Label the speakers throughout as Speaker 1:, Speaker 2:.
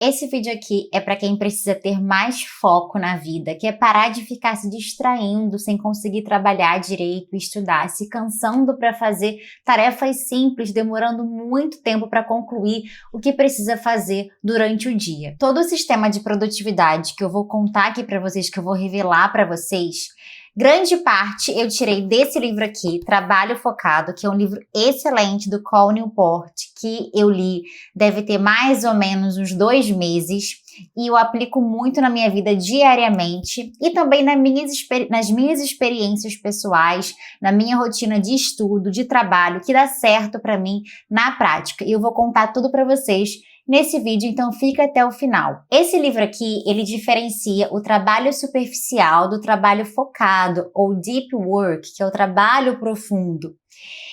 Speaker 1: Esse vídeo aqui é para quem precisa ter mais foco na vida, que é parar de ficar se distraindo sem conseguir trabalhar direito, estudar, se cansando para fazer tarefas simples, demorando muito tempo para concluir o que precisa fazer durante o dia. Todo o sistema de produtividade que eu vou contar aqui para vocês, que eu vou revelar para vocês, grande parte eu tirei desse livro aqui, Trabalho Focado, que é um livro excelente do Cal Newport, que eu li, deve ter mais ou menos uns 2 meses, e eu aplico muito na minha vida diariamente, e também nas minhas experiências pessoais, na minha rotina de estudo, de trabalho, que dá certo para mim na prática. E eu vou contar tudo para vocês nesse vídeo, então fica até o final. Esse livro aqui, ele diferencia o trabalho superficial do trabalho focado, ou deep work, que é o trabalho profundo.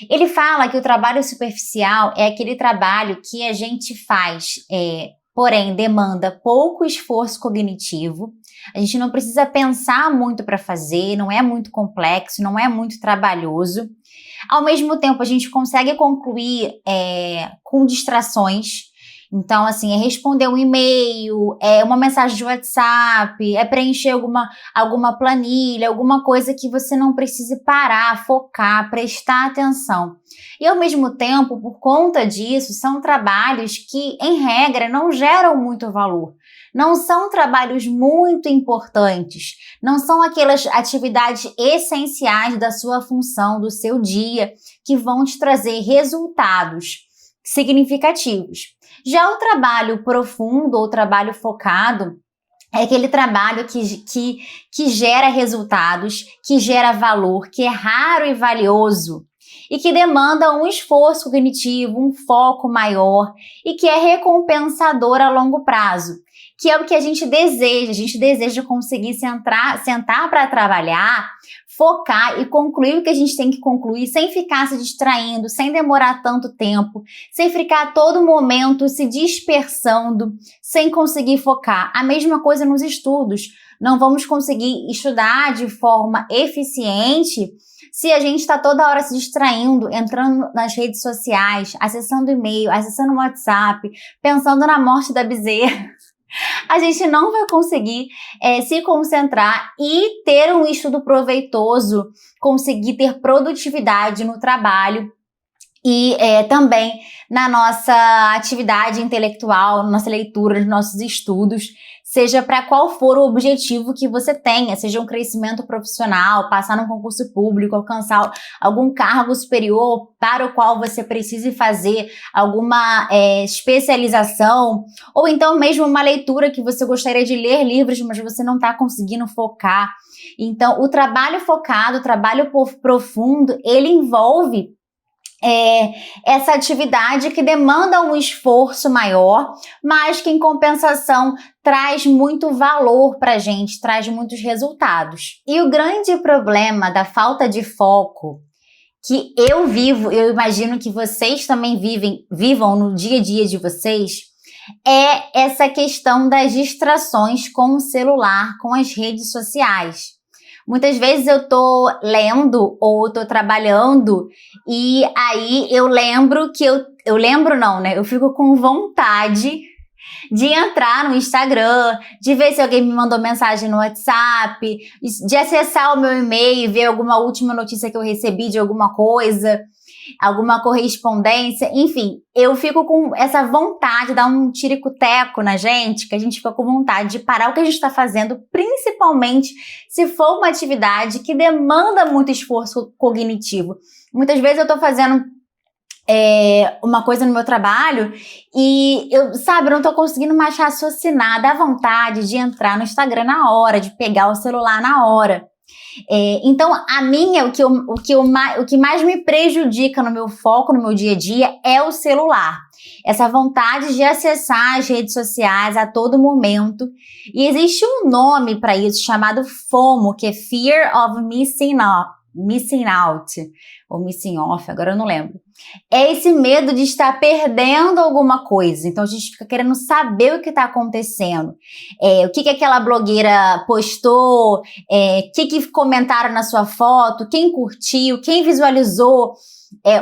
Speaker 1: Ele fala que o trabalho superficial é aquele trabalho que a gente faz, porém demanda pouco esforço cognitivo, a gente não precisa pensar muito para fazer, não é muito complexo, não é muito trabalhoso. Ao mesmo tempo, a gente consegue concluir com distrações. Então, assim, é responder um e-mail, é uma mensagem de WhatsApp, é preencher alguma planilha, alguma coisa que você não precise parar, focar, prestar atenção. E, ao mesmo tempo, por conta disso, são trabalhos que, em regra, não geram muito valor. Não são trabalhos muito importantes, não são aquelas atividades essenciais da sua função, do seu dia, que vão te trazer resultados significativos. Já o trabalho profundo ou trabalho focado é aquele trabalho que gera resultados, que gera valor, que é raro e valioso e que demanda um esforço cognitivo, um foco maior e que é recompensador a longo prazo, que é o que a gente deseja conseguir sentar para trabalhar, focar e concluir o que a gente tem que concluir sem ficar se distraindo, sem demorar tanto tempo, sem ficar a todo momento se dispersando, sem conseguir focar. A mesma coisa nos estudos. Não vamos conseguir estudar de forma eficiente se a gente está toda hora se distraindo, entrando nas redes sociais, acessando e-mail, acessando o WhatsApp, pensando na morte da bezerra. A gente não vai conseguir se concentrar e ter um estudo proveitoso, conseguir ter produtividade no trabalho e também na nossa atividade intelectual, na nossa leitura, nos nossos estudos, seja para qual for o objetivo que você tenha, seja um crescimento profissional, passar num concurso público, alcançar algum cargo superior para o qual você precise fazer alguma especialização, ou então mesmo uma leitura que você gostaria de ler livros, mas você não está conseguindo focar. Então, o trabalho focado, o trabalho profundo, ele envolve essa atividade que demanda um esforço maior, mas que em compensação traz muito valor para a gente, traz muitos resultados. E o grande problema da falta de foco que eu vivo, eu imagino que vocês também vivam no dia a dia de vocês, é essa questão das distrações com o celular, com as redes sociais. Muitas vezes eu tô lendo ou tô trabalhando e aí eu lembro que eu fico com vontade de entrar no Instagram, de ver se alguém me mandou mensagem no WhatsApp, de acessar o meu e-mail e ver alguma última notícia que eu recebi de alguma coisa, alguma correspondência, enfim, eu fico com essa vontade de dar um tirico-teco na gente, que a gente fica com vontade de parar o que a gente está fazendo, principalmente se for uma atividade que demanda muito esforço cognitivo. Muitas vezes eu estou fazendo uma coisa no meu trabalho e eu não tô conseguindo mais raciocinar, dá vontade de entrar no Instagram na hora, de pegar o celular na hora. Então, o que mais me prejudica no meu foco, no meu dia a dia, é o celular. Essa vontade de acessar as redes sociais a todo momento. E existe um nome para isso chamado FOMO, que é Fear of Missing Out, ou Missing Off, agora eu não lembro. É esse medo de estar perdendo alguma coisa. Então a gente fica querendo saber o que está acontecendo. O que aquela blogueira postou, o que comentaram na sua foto, quem curtiu, quem visualizou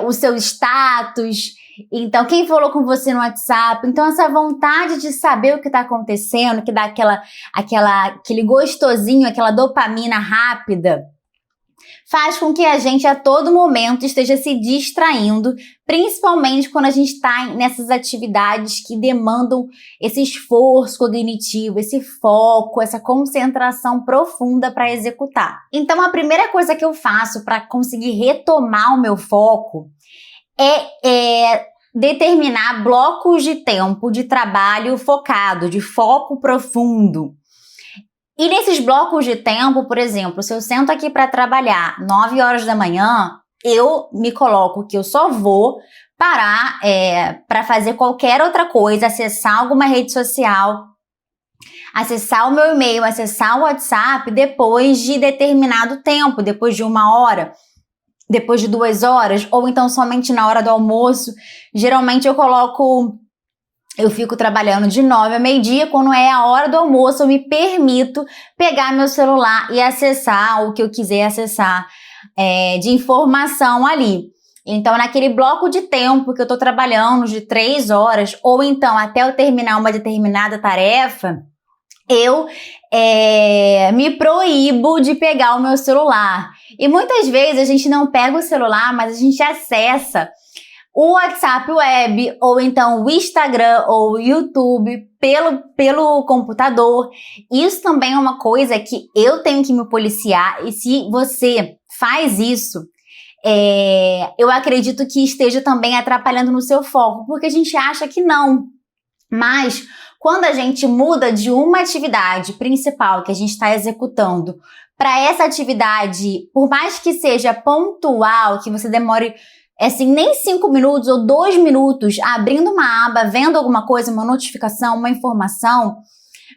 Speaker 1: o seu status. Então, quem falou com você no WhatsApp? Então, essa vontade de saber o que está acontecendo, que dá aquele gostosinho, aquela dopamina rápida, faz com que a gente a todo momento esteja se distraindo, principalmente quando a gente está nessas atividades que demandam esse esforço cognitivo, esse foco, essa concentração profunda para executar. Então, a primeira coisa que eu faço para conseguir retomar o meu foco é determinar blocos de tempo de trabalho focado, de foco profundo. E nesses blocos de tempo, por exemplo, se eu sento aqui para trabalhar 9 horas da manhã, eu me coloco que eu só vou parar para fazer qualquer outra coisa, acessar alguma rede social, acessar o meu e-mail, acessar o WhatsApp depois de determinado tempo, depois de 1 hora, depois de 2 horas, ou então somente na hora do almoço. Geralmente eu fico trabalhando de 9 a meio-dia, quando é a hora do almoço eu me permito pegar meu celular e acessar o que eu quiser acessar de informação ali. Então, naquele bloco de tempo que eu tô trabalhando de 3 horas, ou então até eu terminar uma determinada tarefa, eu me proíbo de pegar o meu celular. E muitas vezes a gente não pega o celular, mas a gente acessa o WhatsApp Web, ou então o Instagram ou o YouTube pelo computador. Isso também é uma coisa que eu tenho que me policiar, e se você faz isso, eu acredito que esteja também atrapalhando no seu foco, porque a gente acha que não. Mas quando a gente muda de uma atividade principal que a gente está executando para essa atividade, por mais que seja pontual, que você demore assim, nem 5 minutos ou 2 minutos abrindo uma aba, vendo alguma coisa, uma notificação, uma informação,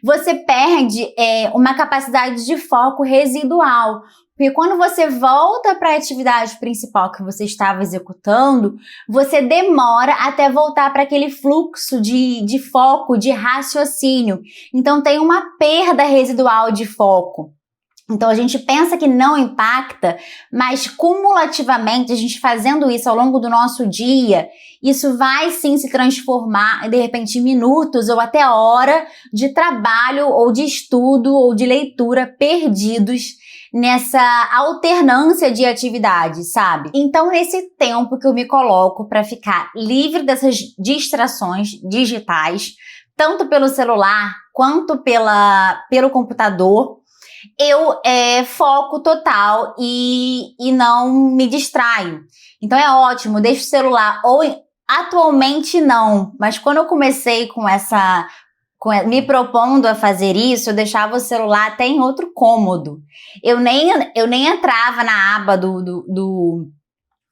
Speaker 1: você perde uma capacidade de foco residual. Porque quando você volta para a atividade principal que você estava executando, você demora até voltar para aquele fluxo de foco, de raciocínio. Então tem uma perda residual de foco. Então, a gente pensa que não impacta, mas cumulativamente, a gente fazendo isso ao longo do nosso dia, isso vai sim se transformar, de repente, em minutos ou até hora de trabalho ou de estudo ou de leitura perdidos nessa alternância de atividades, sabe? Então, nesse tempo que eu me coloco para ficar livre dessas distrações digitais, tanto pelo celular quanto pelo computador, eu foco total e não me distraio. Então é ótimo, deixo o celular, ou atualmente não, mas quando eu comecei me propondo a fazer isso, eu deixava o celular até em outro cômodo. Eu nem entrava na aba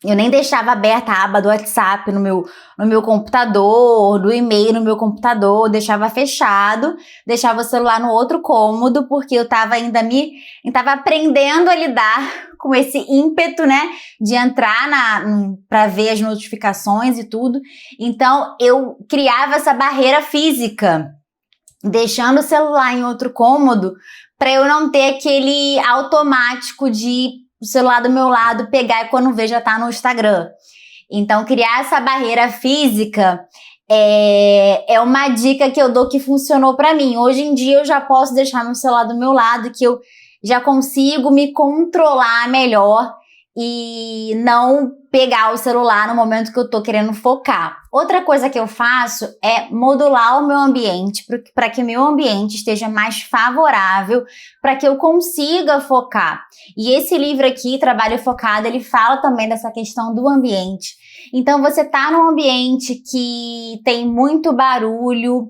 Speaker 1: eu nem deixava aberta a aba do WhatsApp no meu computador, do e-mail no meu computador, deixava fechado, deixava o celular no outro cômodo, porque eu estava tava aprendendo a lidar com esse ímpeto, né, de entrar para ver as notificações e tudo. Então, eu criava essa barreira física, deixando o celular em outro cômodo, para eu não ter aquele automático de o celular do meu lado, pegar e quando ver já tá no Instagram. Então, criar essa barreira física é uma dica que eu dou que funcionou para mim. Hoje em dia eu já posso deixar meu celular do meu lado, que eu já consigo me controlar melhor e não pegar o celular no momento que eu tô querendo focar. Outra coisa que eu faço é modular o meu ambiente para que o meu ambiente esteja mais favorável, para que eu consiga focar. E esse livro aqui, Trabalho Focado, ele fala também dessa questão do ambiente. Então, você tá num ambiente que tem muito barulho,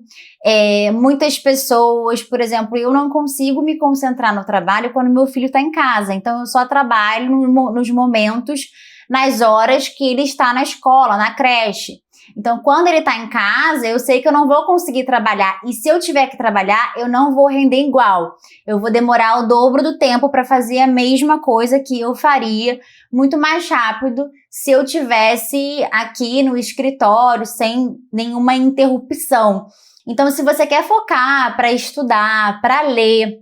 Speaker 1: muitas pessoas, por exemplo, eu não consigo me concentrar no trabalho quando meu filho está em casa. Então, eu só trabalho nos momentos, nas horas que ele está na escola, na creche. Então, quando ele está em casa, eu sei que eu não vou conseguir trabalhar. E se eu tiver que trabalhar, eu não vou render igual. Eu vou demorar o dobro do tempo para fazer a mesma coisa que eu faria muito mais rápido se eu tivesse aqui no escritório sem nenhuma interrupção. Então, se você quer focar para estudar, para ler,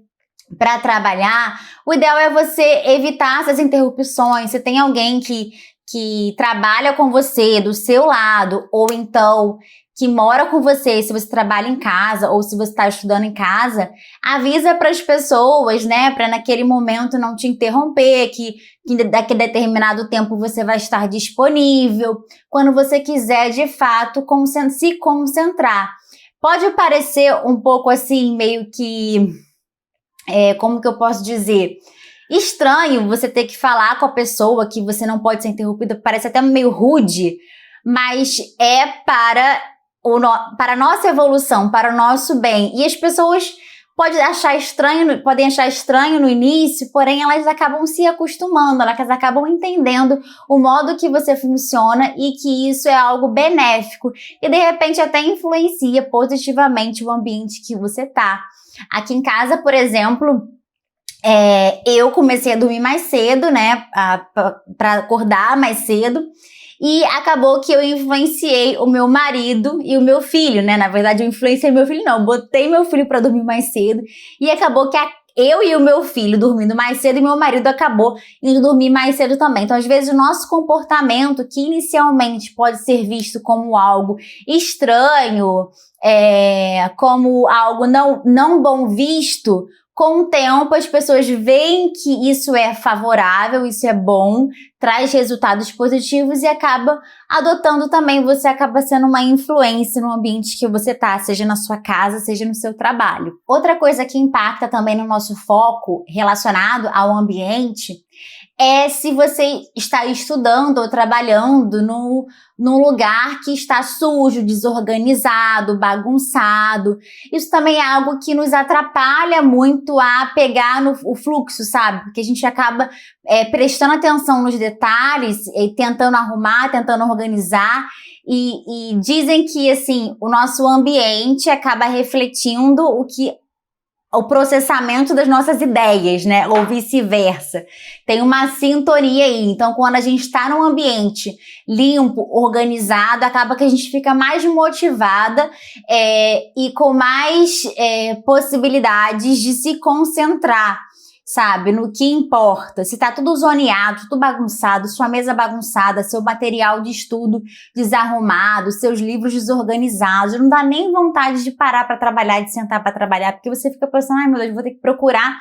Speaker 1: para trabalhar, o ideal é você evitar essas interrupções. Se tem alguém que que trabalha com você, do seu lado, ou então que mora com você, se você trabalha em casa ou se você está estudando em casa, avisa para as pessoas, né, para naquele momento não te interromper, que daqui a determinado tempo você vai estar disponível, quando você quiser de fato se concentrar. Pode parecer um pouco assim, meio que, como que eu posso dizer? Estranho você ter que falar com a pessoa que você não pode ser interrompida, parece até meio rude, mas é para a nossa evolução, para o nosso bem. E as pessoas podem achar estranho no início, porém elas acabam se acostumando, elas acabam entendendo o modo que você funciona e que isso é algo benéfico e de repente até influencia positivamente o ambiente que você está. Aqui em casa, por exemplo, eu comecei a dormir mais cedo, né, para acordar mais cedo, e acabou que eu influenciei o meu marido e o meu filho, né, na verdade eu influenciei meu filho não, botei meu filho para dormir mais cedo, e acabou que eu e o meu filho dormindo mais cedo e meu marido acabou indo dormir mais cedo também. Então, às vezes, o nosso comportamento, que inicialmente pode ser visto como algo estranho, como algo não bom visto, com o tempo, as pessoas veem que isso é favorável, isso é bom, traz resultados positivos e acaba adotando também, você acaba sendo uma influência no ambiente que você tá, seja na sua casa, seja no seu trabalho. Outra coisa que impacta também no nosso foco relacionado ao ambiente é se você está estudando ou trabalhando num lugar que está sujo, desorganizado, bagunçado. Isso também é algo que nos atrapalha muito a pegar o fluxo, sabe? Porque a gente acaba prestando atenção nos detalhes, tentando arrumar, tentando organizar. E dizem que, assim, o nosso ambiente acaba refletindo o processamento das nossas ideias, né? Ou vice-versa. Tem uma sintonia aí. Então, quando a gente está num ambiente limpo, organizado, acaba que a gente fica mais motivada e com mais possibilidades de se concentrar, sabe, no que importa. Se tá tudo zoneado, tudo bagunçado, sua mesa bagunçada, seu material de estudo desarrumado, seus livros desorganizados, não dá nem vontade de parar para trabalhar, de sentar para trabalhar, porque você fica pensando, ai meu Deus, vou ter que procurar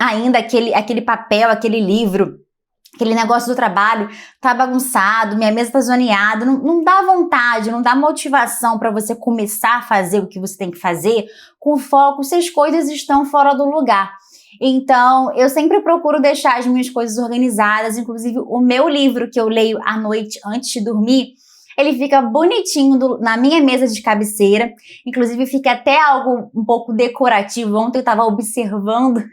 Speaker 1: ainda aquele papel, aquele livro, aquele negócio do trabalho, tá bagunçado, minha mesa tá zoneada, não dá vontade, não dá motivação para você começar a fazer o que você tem que fazer com foco se as coisas estão fora do lugar. Então, eu sempre procuro deixar as minhas coisas organizadas, inclusive o meu livro que eu leio à noite antes de dormir, ele fica bonitinho na minha mesa de cabeceira, inclusive fica até algo um pouco decorativo. Ontem eu estava observando,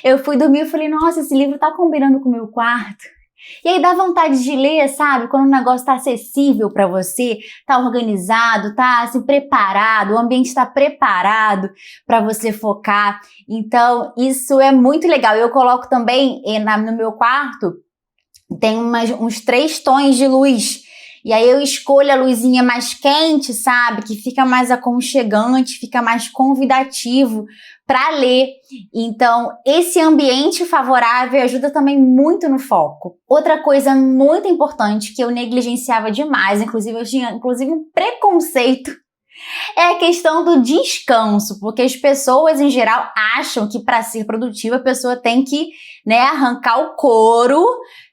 Speaker 1: eu fui dormir e falei, nossa, esse livro tá combinando com o meu quarto. E aí dá vontade de ler, sabe? Quando o negócio tá acessível para você, tá organizado, tá assim, preparado, o ambiente está preparado para você focar. Então, isso é muito legal. Eu coloco também no meu quarto, tem uns 3 tons de luz. E aí eu escolho a luzinha mais quente, sabe? Que fica mais aconchegante, fica mais convidativo para ler. Então, esse ambiente favorável ajuda também muito no foco. Outra coisa muito importante que eu negligenciava demais, inclusive eu tinha um preconceito, é a questão do descanso, porque as pessoas em geral acham que para ser produtiva a pessoa tem que, né, arrancar o couro,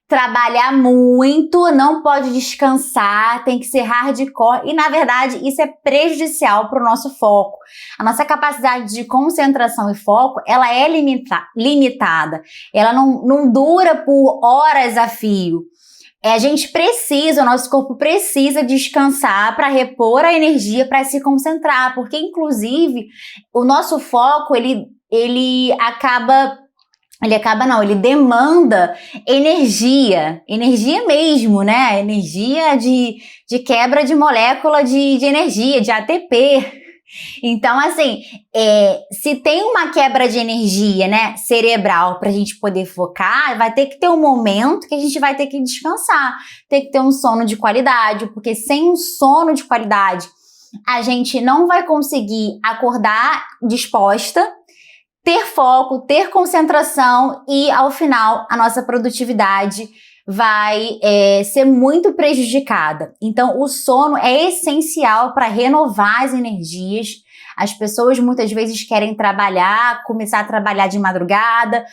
Speaker 1: trabalhar muito, não pode descansar, tem que ser hardcore e, na verdade, isso é prejudicial para o nosso foco. A nossa capacidade de concentração e foco, ela é limitada. Ela não dura por horas a fio. A gente precisa, o nosso corpo precisa descansar para repor a energia, para se concentrar, porque, inclusive, o nosso foco, ele demanda energia mesmo, né? Energia de quebra de molécula de energia, de ATP. Então, assim, se tem uma quebra de energia, né, cerebral para a gente poder focar, vai ter que ter um momento que a gente vai ter que descansar, ter que ter um sono de qualidade, porque sem um sono de qualidade, a gente não vai conseguir acordar disposta, ter foco, ter concentração e, ao final, a nossa produtividade vai ser muito prejudicada. Então, o sono é essencial para renovar as energias. As pessoas muitas vezes querem trabalhar, começar a trabalhar de madrugada,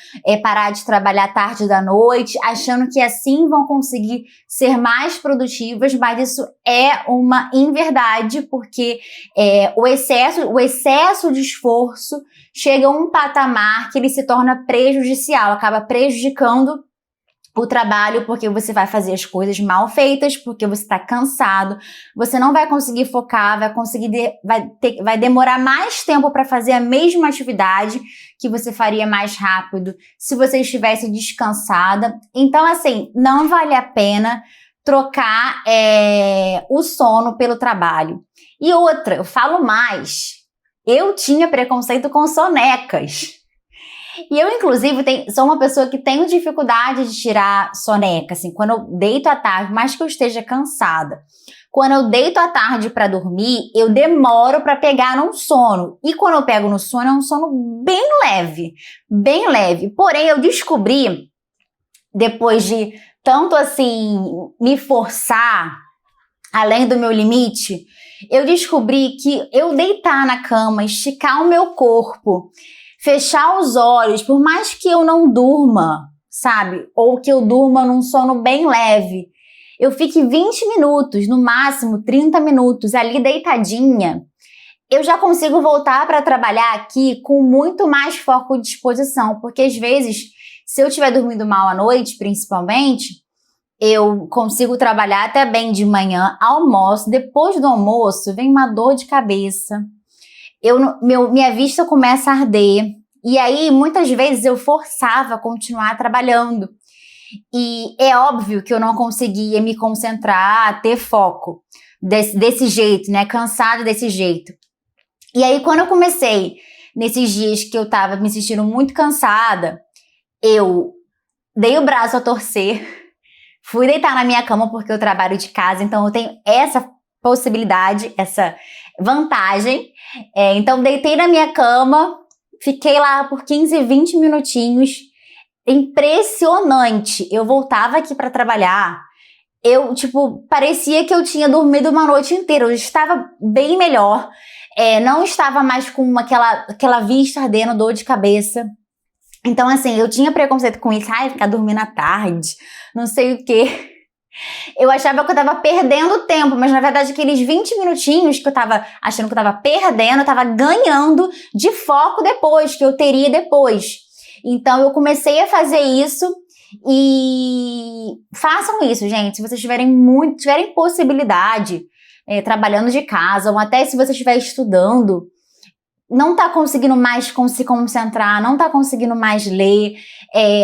Speaker 1: parar de trabalhar tarde da noite, achando que assim vão conseguir ser mais produtivas, mas isso é uma inverdade, porque o excesso de esforço chega a um patamar que ele se torna prejudicial, acaba prejudicando o trabalho, porque você vai fazer as coisas mal feitas, porque você está cansado, você não vai conseguir focar, vai demorar mais tempo para fazer a mesma atividade que você faria mais rápido se você estivesse descansada. Então, assim, não vale a pena trocar o sono pelo trabalho. E outra, eu falo mais, eu tinha preconceito com sonecas. E eu, inclusive, sou uma pessoa que tenho dificuldade de tirar soneca, assim, quando eu deito à tarde, mais que eu esteja cansada. Quando eu deito à tarde para dormir, eu demoro para pegar no sono. E quando eu pego no sono, é um sono bem leve, bem leve. Porém, eu descobri, depois de tanto, assim, me forçar além do meu limite, eu descobri que eu deitar na cama, esticar o meu corpo, fechar os olhos, por mais que eu não durma, sabe? Ou que eu durma num sono bem leve, eu fique 20 minutos, no máximo 30 minutos ali deitadinha, eu já consigo voltar para trabalhar aqui com muito mais foco e disposição, porque às vezes, se eu estiver dormindo mal à noite, principalmente, eu consigo trabalhar até bem de manhã, almoço, depois do almoço vem uma dor de cabeça, minha vista começa a arder, e aí muitas vezes eu forçava a continuar trabalhando. E é óbvio que eu não conseguia me concentrar, ter foco desse jeito, né? Cansada desse jeito. E aí quando eu comecei, nesses dias que eu tava me sentindo muito cansada, eu dei o braço a torcer, fui deitar na minha cama porque eu trabalho de casa, então eu tenho essa possibilidade, essa vantagem. Então deitei na minha cama, fiquei lá por 15, 20 minutinhos, impressionante. Eu voltava aqui para trabalhar, parecia que eu tinha dormido uma noite inteira, eu estava bem melhor, não estava mais com aquela vista ardendo, dor de cabeça. Então, assim, eu tinha preconceito com isso, ficar dormindo à tarde, não sei o quê. Eu achava que eu tava perdendo tempo, mas na verdade aqueles 20 minutinhos que eu tava achando que eu tava perdendo, eu tava ganhando de foco depois, que eu teria depois. Então eu comecei a fazer isso e façam isso, gente, se vocês tiverem possibilidade, trabalhando de casa, ou até se você estiver estudando, não tá conseguindo mais se concentrar, não tá conseguindo mais ler,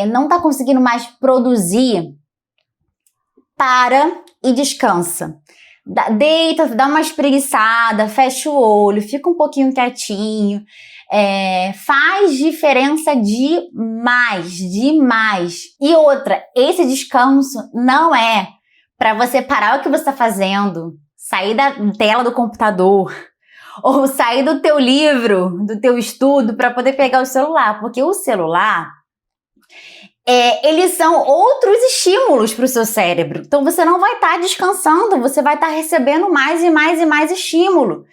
Speaker 1: não tá conseguindo mais produzir, para e descansa. Deita, dá uma espreguiçada, fecha o olho, fica um pouquinho quietinho. Faz diferença demais. E outra, esse descanso não é para você parar o que você está fazendo, sair da tela do computador, ou sair do teu livro, do teu estudo para poder pegar o celular, porque o celular, eles são outros estímulos para o seu cérebro. Então você não vai estar descansando, você vai estar recebendo mais e mais e mais estímulo.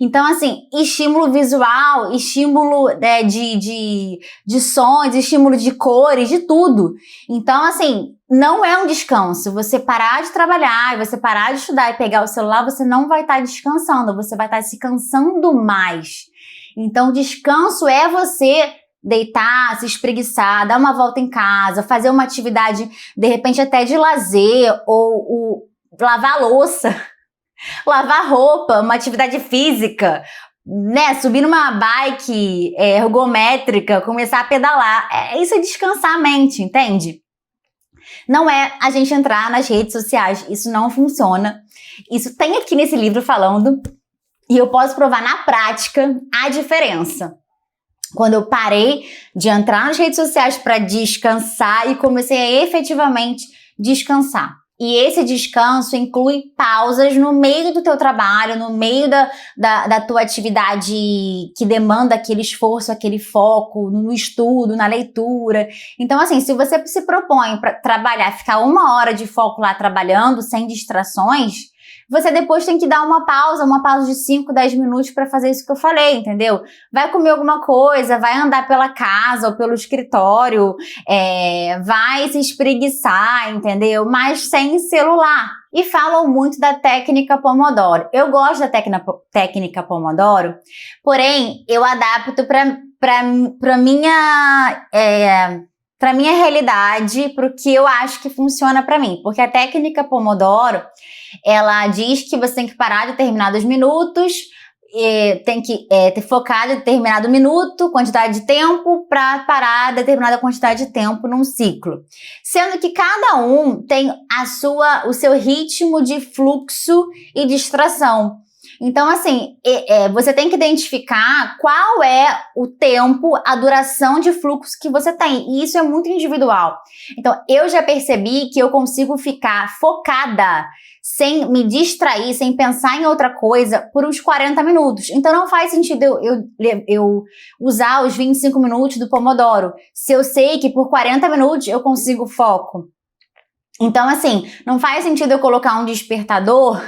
Speaker 1: Então, assim, estímulo visual, estímulo de sons, estímulo de cores, de tudo. Então, assim, não é um descanso. Você parar de trabalhar, você parar de estudar e pegar o celular, você não vai estar descansando, você vai estar se cansando mais. Então, descanso é você deitar, se espreguiçar, dar uma volta em casa, fazer uma atividade, de repente até de lazer, ou lavar louça, lavar roupa, uma atividade física, né? Subir numa bike ergométrica, começar a pedalar. Isso é descansar a mente, entende? Não é a gente entrar nas redes sociais, isso não funciona. Isso tem aqui nesse livro falando, e eu posso provar na prática a diferença. Quando eu parei de entrar nas redes sociais para descansar e comecei a efetivamente descansar. E esse descanso inclui pausas no meio do teu trabalho, no meio da tua atividade que demanda aquele esforço, aquele foco no estudo, na leitura. Então, assim, se você se propõe para trabalhar, ficar 1 hora de foco lá trabalhando, sem distrações, você depois tem que dar uma pausa de 5, 10 minutos para fazer isso que eu falei, entendeu? Vai comer alguma coisa, vai andar pela casa ou pelo escritório, vai se espreguiçar, entendeu? Mas sem celular. E falam muito da técnica Pomodoro. Eu gosto da técnica Pomodoro, porém, eu adapto para minha realidade, para o que eu acho que funciona para mim. Porque a técnica Pomodoro, ela diz que você tem que parar determinados minutos, tem que ter focado em determinado minuto, quantidade de tempo, para parar determinada quantidade de tempo num ciclo. Sendo que cada um tem o seu ritmo de fluxo e distração. Então, assim, você tem que identificar qual é o tempo, a duração de fluxo que você tem. E isso é muito individual. Então, eu já percebi que eu consigo ficar focada, sem me distrair, sem pensar em outra coisa, por uns 40 minutos. Então, não faz sentido eu usar os 25 minutos do Pomodoro, se eu sei que por 40 minutos eu consigo foco. Então, assim, não faz sentido eu colocar um despertador,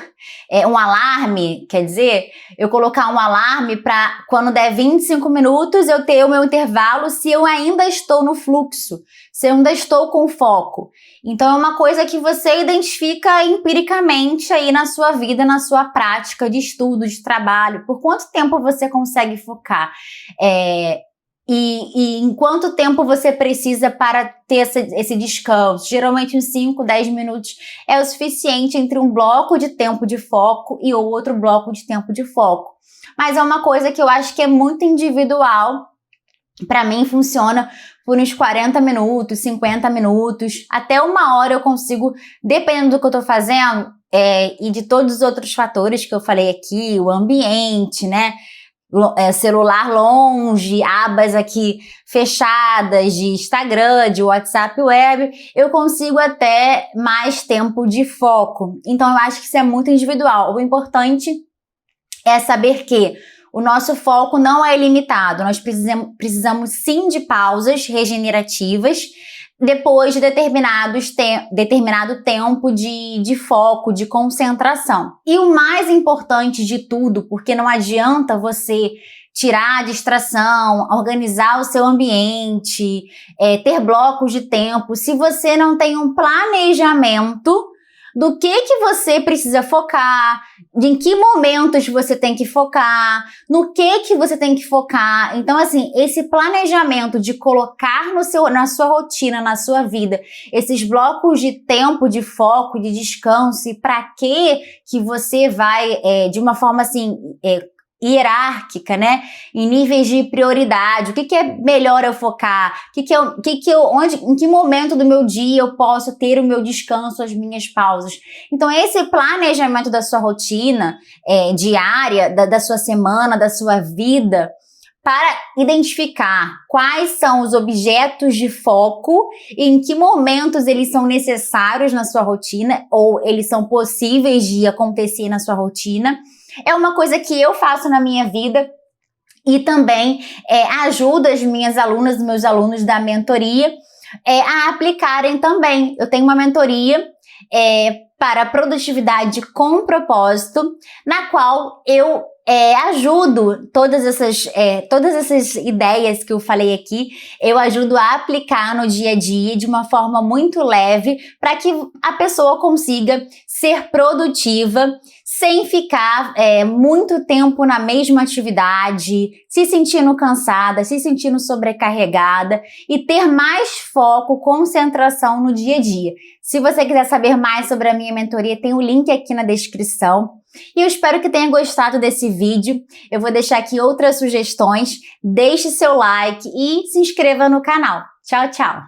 Speaker 1: um alarme, quer dizer, eu colocar um alarme para quando der 25 minutos eu ter o meu intervalo se eu ainda estou no fluxo, se eu ainda estou com foco. Então, é uma coisa que você identifica empiricamente aí na sua vida, na sua prática de estudo, de trabalho. Por quanto tempo você consegue focar? E em quanto tempo você precisa para ter esse descanso? Geralmente uns 5, 10 minutos é o suficiente entre um bloco de tempo de foco e outro bloco de tempo de foco. Mas é uma coisa que eu acho que é muito individual. Para mim funciona por uns 40 minutos, 50 minutos, até 1 hora eu consigo, dependendo do que eu estou fazendo, e de todos os outros fatores que eu falei aqui, o ambiente, né? Celular longe, abas aqui fechadas de Instagram, de WhatsApp web, eu consigo até mais tempo de foco. Então, eu acho que isso é muito individual. O importante é saber que o nosso foco não é ilimitado. Nós precisamos sim de pausas regenerativas depois de determinado tempo de foco, de concentração. E o mais importante de tudo, porque não adianta você tirar a distração, organizar o seu ambiente, ter blocos de tempo, se você não tem um planejamento do que você precisa focar, em que momentos você tem que focar, no que você tem que focar. Então, assim, esse planejamento de colocar na sua rotina, na sua vida, esses blocos de tempo, de foco, de descanso, e para que você vai, de uma forma assim, hierárquica, né? Em níveis de prioridade, o que é melhor eu focar? Em que momento do meu dia eu posso ter o meu descanso, as minhas pausas? Então, esse planejamento da sua rotina diária, da sua semana, da sua vida, para identificar quais são os objetos de foco e em que momentos eles são necessários na sua rotina ou eles são possíveis de acontecer na sua rotina. É uma coisa que eu faço na minha vida e também ajuda as minhas alunas, meus alunos da mentoria a aplicarem também. Eu tenho uma mentoria para produtividade com propósito, na qual eu ajudo todas essas ideias que eu falei aqui, eu ajudo a aplicar no dia a dia de uma forma muito leve para que a pessoa consiga ser produtiva sem ficar muito tempo na mesma atividade, se sentindo cansada, se sentindo sobrecarregada e ter mais foco, concentração no dia a dia. Se você quiser saber mais sobre a minha mentoria, tem o link aqui na descrição. E eu espero que tenha gostado desse vídeo. Eu vou deixar aqui outras sugestões. Deixe seu like e se inscreva no canal. Tchau, tchau!